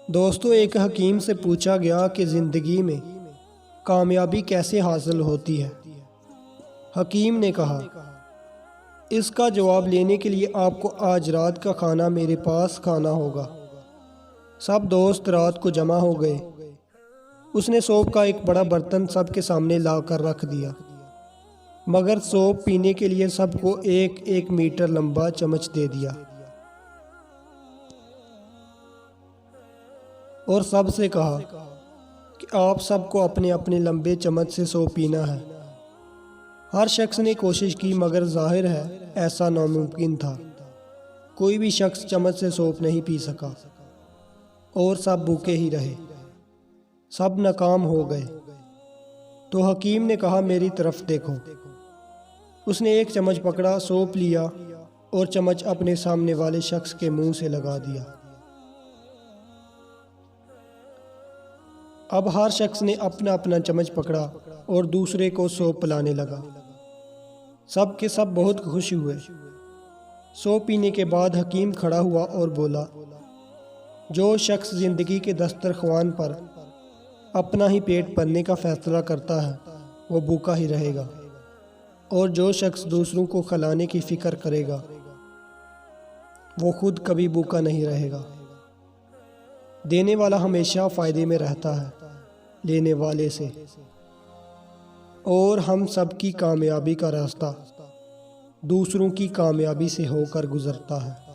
दोस्तों, एक हकीम से पूछा गया कि ज़िंदगी में कामयाबी कैसे हासिल होती है। हकीम ने कहा, इसका जवाब लेने के लिए आपको आज रात का खाना मेरे पास खाना होगा। सब दोस्त रात को जमा हो गए। उसने सौंफ का एक बड़ा बर्तन सबके सामने ला कर रख दिया, मगर सौंफ पीने के लिए सबको एक एक मीटर लंबा चम्मच दे दिया और सबसे कहा कि आप सबको अपने अपने लंबे चम्मच से सौंफ पीना है। हर शख्स ने कोशिश की, मगर जाहिर है ऐसा नामुमकिन था। कोई भी शख्स चम्मच से सौंफ नहीं पी सका और सब भूखे ही रहे। सब नाकाम हो गए। तो हकीम ने कहा, मेरी तरफ देखो। उसने एक चम्मच पकड़ा, सौंफ लिया और चम्मच अपने सामने वाले शख्स के मुंह से लगा दिया। अब हर शख्स ने अपना अपना चम्मच पकड़ा और दूसरे को सौंफ पिलाने लगा। सब के सब बहुत खुश हुए। सौंफ पीने के बाद हकीम खड़ा हुआ और बोला, जो शख्स ज़िंदगी के दस्तरख्वान पर अपना ही पेट भरने का फैसला करता है वो भूखा ही रहेगा, और जो शख्स दूसरों को खिलाने की फ़िक्र करेगा वो खुद कभी भूखा नहीं रहेगा। देने वाला हमेशा फ़ायदे में रहता है लेने वाले से, और हम सब की कामयाबी का रास्ता दूसरों की कामयाबी से होकर गुज़रता है।